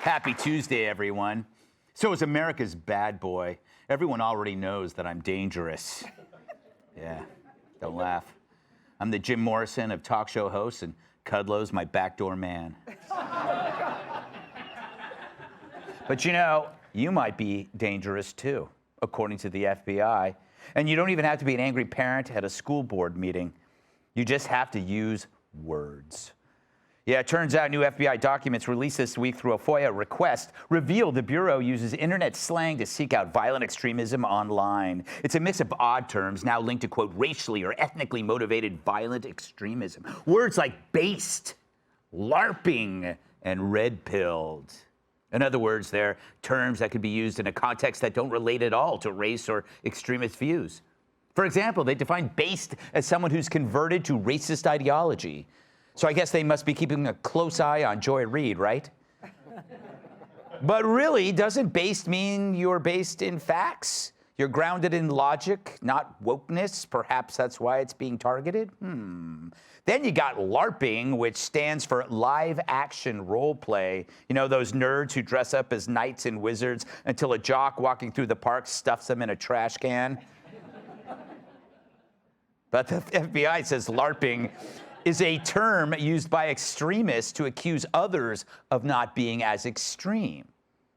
Happy Tuesday, everyone. So as America's bad boy, everyone already knows that I'm dangerous. Yeah, don't laugh. I'm the Jim Morrison of talk show hosts, and Kudlow's my backdoor man. But you know, you might be dangerous too, according to the FBI. And you don't even have to be an angry parent at a school board meeting. You just have to use words. Yeah, it turns out new FBI documents released this week through a FOIA request reveal the Bureau uses internet slang to seek out violent extremism online. It's a mix of odd terms now linked to, quote, racially or ethnically motivated violent extremism. Words like based, LARPing, and red-pilled. In other words, they're terms that could be used in a context that don't relate at all to race or extremist views. For example, they define based as someone who's converted to racist ideology. So I guess they must be keeping a close eye on Joy Reid, right? But really, doesn't based mean you're based in facts? You're grounded in logic, not wokeness? Perhaps that's why it's being targeted? Then you got LARPing, which stands for live action role play. You know, those nerds who dress up as knights and wizards until a jock walking through the park stuffs them in a trash can. But the FBI says LARPing is a term used by extremists to accuse others of not being as extreme.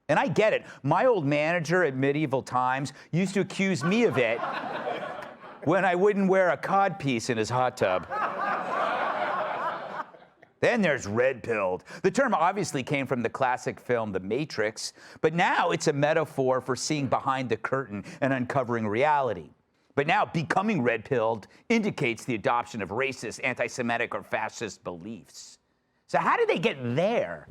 And I get it. My old manager at Medieval Times used to accuse me of it when I wouldn't wear a codpiece in his hot tub. Then there's red-pilled. The term obviously came from the classic film The Matrix, but now it's a metaphor for seeing behind the curtain and uncovering reality. But now becoming red-pilled indicates the adoption of racist, anti-Semitic, or fascist beliefs. So how did they get there?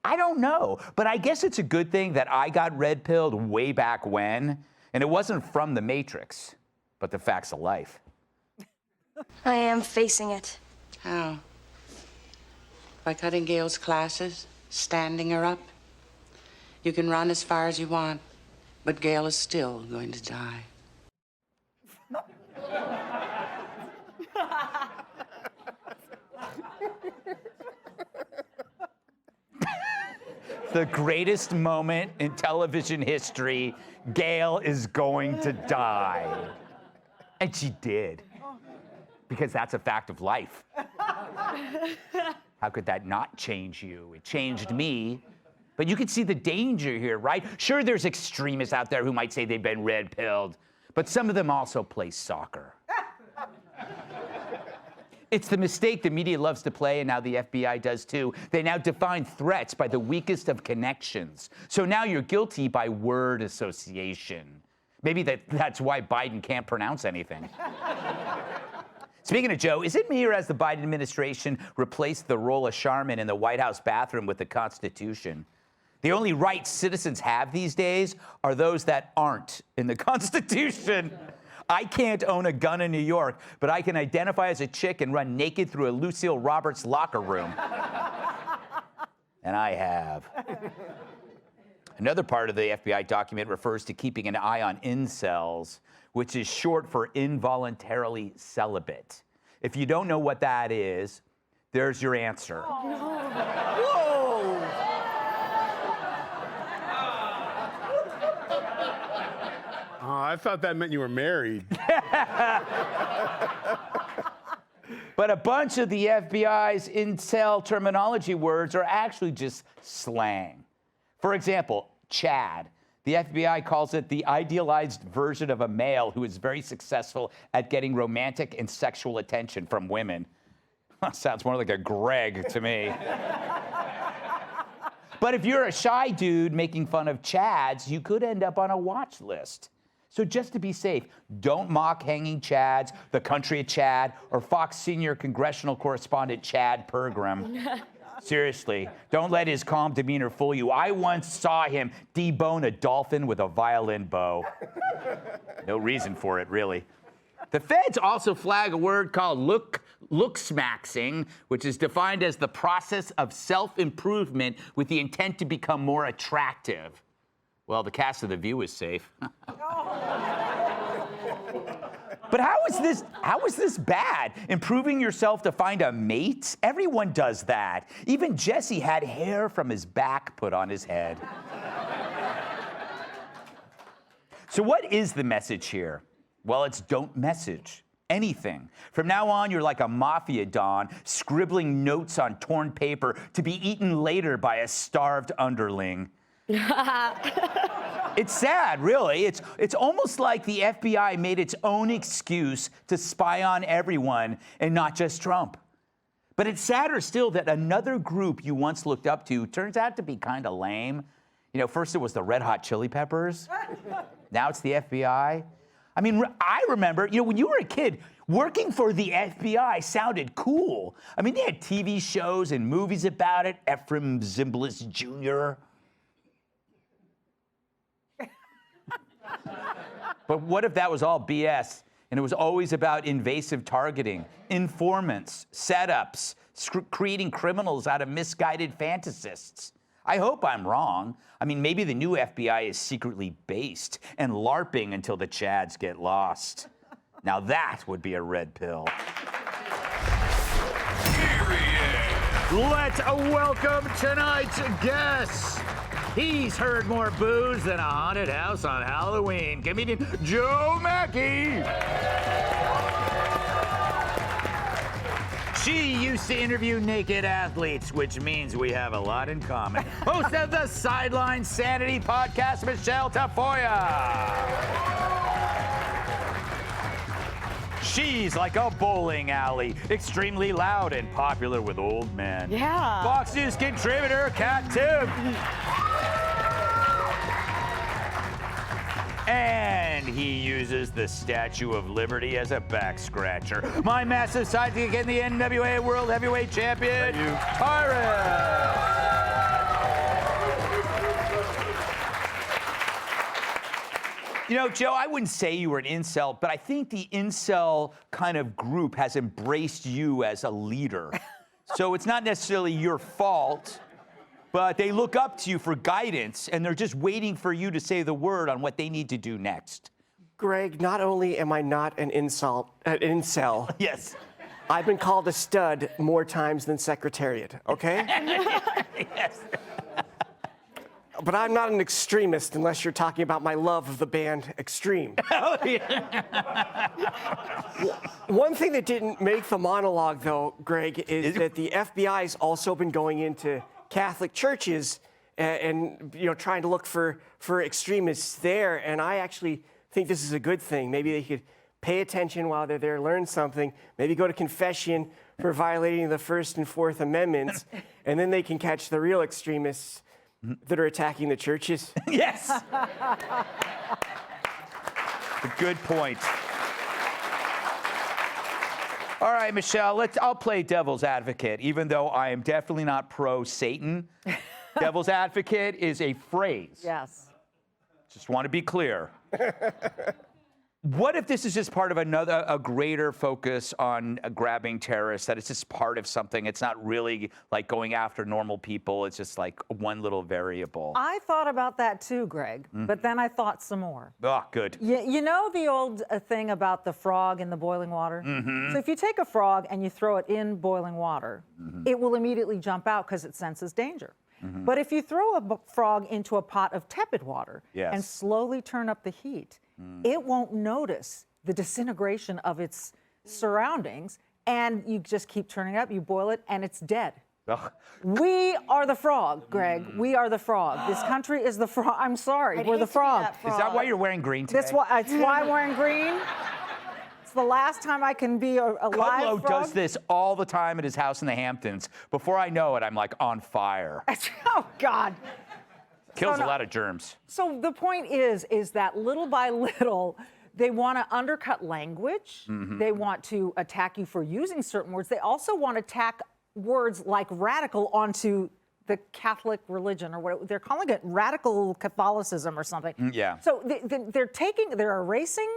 I don't know, but I guess it's a good thing that I got red-pilled way back when, and it wasn't from The Matrix, but the facts of life. I am facing it. How? By cutting Gail's classes, standing her up? You can run as far as you want, but Gail is still going to die. The greatest moment in television history, Gail is going to die. And she did. Because that's a fact of life. How could that not change you? It changed me. But you can see the danger here, right? Sure, there's extremists out there who might say they've been red-pilled, but some of them also play soccer. It's the mistake the media loves to play, and now the FBI does too. They now define threats by the weakest of connections. So now you're guilty by word association. Maybe that's why Biden can't pronounce anything. Speaking of Joe, is it me or has the Biden administration replaced the role of Charmin in the White House bathroom with the Constitution? The only rights citizens have these days are those that aren't in the Constitution. I can't own a gun in New York, but I can identify as a chick and run naked through a Lucille Roberts locker room. And I have. Another part of the FBI document refers to keeping an eye on incels, which is short for involuntarily celibate. If you don't know what that is, there's your answer. I thought that meant you were married. But a bunch of the FBI's incel terminology words are actually just slang. For example, Chad. The FBI calls it the idealized version of a male who is very successful at getting romantic and sexual attention from women. Sounds more like a Greg to me. But if you're a shy dude making fun of Chads, you could end up on a watch list. So just to be safe, don't mock hanging Chads, the country of Chad, or Fox senior congressional correspondent Chad Pergram. Seriously, don't let his calm demeanor fool you. I once saw him debone a dolphin with a violin bow. No reason for it, really. The feds also flag a word called looksmaxing, which is defined as the process of self-improvement with the intent to become more attractive. Well, the cast of The View is safe. But how is this bad? Improving yourself to find a mate? Everyone does that. Even Jesse had hair from his back put on his head. So what is the message here? Well, it's don't message anything. From now on, you're like a mafia don, scribbling notes on torn paper to be eaten later by a starved underling. It's sad, really. It's almost like the FBI made its own excuse to spy on everyone and not just Trump. But it's sadder still that another group you once looked up to turns out to be kind of lame. You know, first it was the Red Hot Chili Peppers. Now it's the FBI. I mean, I remember, you know, when you were a kid, working for the FBI sounded cool. I mean, they had TV shows and movies about it. Ephraim Zimbalist Jr. But what if that was all BS and it was always about invasive targeting, informants, setups, creating criminals out of misguided fantasists? I hope I'm wrong. I mean, maybe the new FBI is secretly based and LARPing until the Chads get lost. Now that would be a red pill. Let's welcome tonight's guest. He's heard more booze than a haunted house on Halloween. Comedian Joe Mackey. She used to interview naked athletes, which means we have a lot in common. Host of the Sideline Sanity podcast, Michelle Tafoya. She's like a bowling alley, extremely loud and popular with old men. Yeah. Fox News contributor, Kat Timm. And he uses the Statue of Liberty as a back scratcher. My massive sidekick in the NWA World Heavyweight Champion, Iris. You know, Joe, I wouldn't say you were an incel, but I think the incel kind of group has embraced you as a leader. So it's not necessarily your fault, but they look up to you for guidance, and they're just waiting for you to say the word on what they need to do next. Greg, not only am I not an incel, Yes. I've been called a stud more times than Secretariat, okay? Yes. But I'm not an extremist unless you're talking about my love of the band Extreme. Oh, yeah. One thing that didn't make the monologue, though, Greg, is that the FBI's also been going into Catholic churches and you know, trying to look for extremists there. And I actually think this is a good thing. Maybe they could pay attention while they're there, learn something, maybe go to confession for violating the First and Fourth Amendments, and then they can catch the real extremists that are attacking the churches. Yes. A good point. All right, Michelle, I'll play devil's advocate, even though I am definitely not pro-Satan. Devil's advocate is a phrase. Yes. Just want to be clear. What if this is just part of a greater focus on grabbing terrorists, that it's just part of something? It's not really like going after normal people. It's just like one little variable. I thought about that too, Greg, but then I thought some more. Oh, good. You know the old thing about the frog in the boiling water? Mm-hmm. So if you take a frog and you throw it in boiling water, it will immediately jump out because it senses danger. Mm-hmm. But if you throw a frog into a pot of tepid water and slowly turn up the heat, it won't notice the disintegration of its surroundings, and you just keep turning it up, you boil it, and it's dead. Ugh. We are the frog, Greg. We are the frog. This country is the frog. I'm sorry, we're the frog. Is that why you're wearing green today? That's why I'm wearing green. It's the last time I can be a live Kudlow frog. does this all the time at his house in the Hamptons. Before I know it, I'm like on fire. Oh, God. Kills a lot of germs. So the point is that little by little, they want to undercut language. They want to attack you for using certain words. They also want to tack words like radical onto the Catholic religion, or what they're calling it, radical Catholicism or something. Yeah. So they're erasing.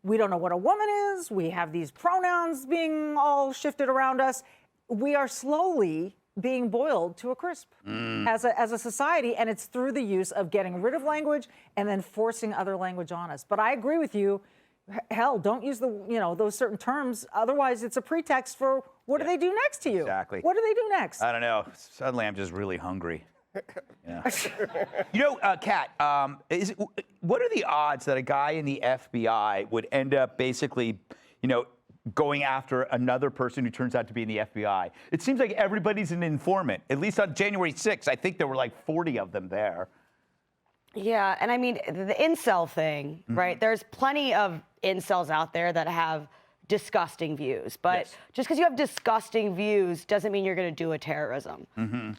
We don't know what a woman is. We have these pronouns being all shifted around us. We are slowly being boiled to a crisp as a society, and it's through the use of getting rid of language and then forcing other language on us. But I agree with you. Hell, don't use those certain terms. Otherwise, it's a pretext for what do they do next to you? Exactly. What do they do next? I don't know. Suddenly, I'm just really hungry. Yeah. Kat, what are the odds that a guy in the FBI would end up basically, going after another person who turns out to be in the FBI? It seems like everybody's an informant. At least on January 6th, I think there were like 40 of them there. Yeah, and I mean, the incel thing, right? There's plenty of incels out there that have disgusting views, but just because you have disgusting views doesn't mean you're going to do a terrorism.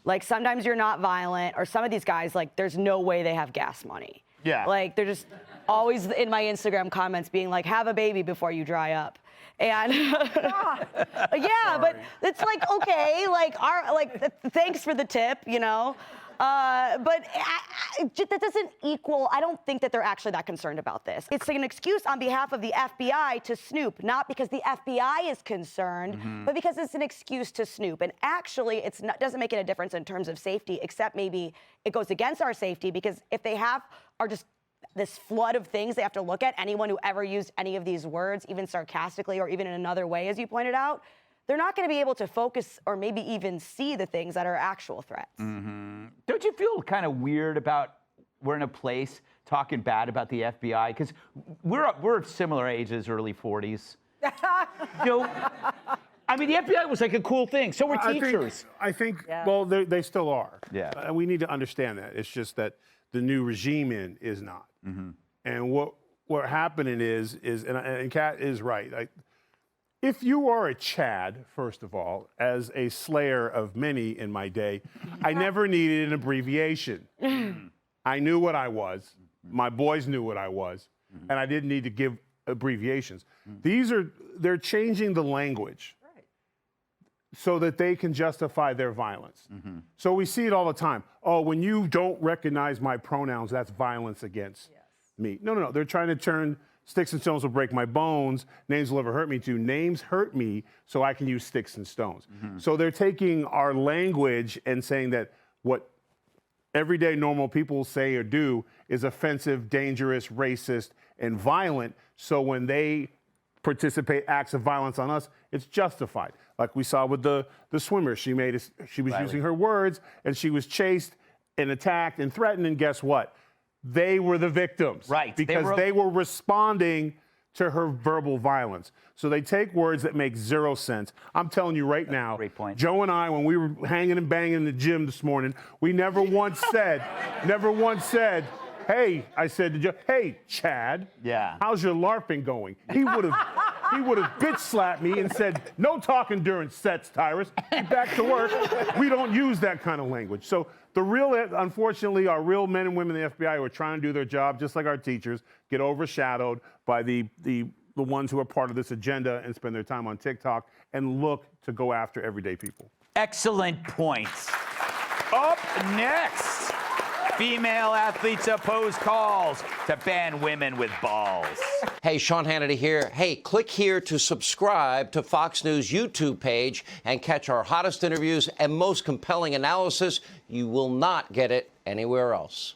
Like, sometimes you're not violent, or some of these guys, like, there's no way they have gas money. Yeah. Like, they're just always in my Instagram comments being like, have a baby before you dry up. And yeah, but it's like, okay, thanks for the tip, but that doesn't equal, I don't think that they're actually that concerned about this. It's like an excuse on behalf of the FBI to snoop, not because the FBI is concerned, but because it's an excuse to snoop. And actually, doesn't make it a difference in terms of safety, except maybe it goes against our safety, because if they are just this flood of things they have to look at, anyone who ever used any of these words, even sarcastically or even in another way, as you pointed out, they're not going to be able to focus or maybe even see the things that are actual threats. Don't you feel kind of weird about we're in a place talking bad about the FBI? Because we're similar ages, early 40s. I mean, the FBI was like a cool thing. So were teachers. I think well, they still are. Yeah. We need to understand that. It's just that the new regime is not. And what happening is and Kat is right. If you are a Chad, first of all, as a slayer of many in my day, I never needed an abbreviation. I knew what I was. My boys knew what I was. And I didn't need to give abbreviations. They're changing the language so that they can justify their violence. So we see it all the time. Oh, when you don't recognize my pronouns, that's violence against me. No. They're trying to turn sticks and stones will break my bones, names will ever hurt me, to names hurt me, so I can use sticks and stones. So they're taking our language and saying that what everyday normal people say or do is offensive, dangerous, racist, and violent. So when they participate acts of violence on us, it's justified. Like we saw with the swimmer, she was using her words, and she was chased and attacked and threatened, and guess what? They were the victims. Right. Because they were responding to her verbal violence. So they take words that make zero sense. I'm telling you right now, great point. Joe and I, when we were hanging and banging in the gym this morning, we never once said, hey, I said to Joe, hey, Chad, how's your LARPing going? He would have bitch slapped me and said, no talking during sets, Tyrus. Get back to work. We don't use that kind of language. So unfortunately, our real men and women in the FBI who are trying to do their job, just like our teachers, get overshadowed by the ones who are part of this agenda and spend their time on TikTok and look to go after everyday people. Excellent points. Up next, female athletes oppose calls to ban women with balls. Hey, Sean Hannity here. Hey, click here to subscribe to Fox News YouTube page and catch our hottest interviews and most compelling analysis. You will not get it anywhere else.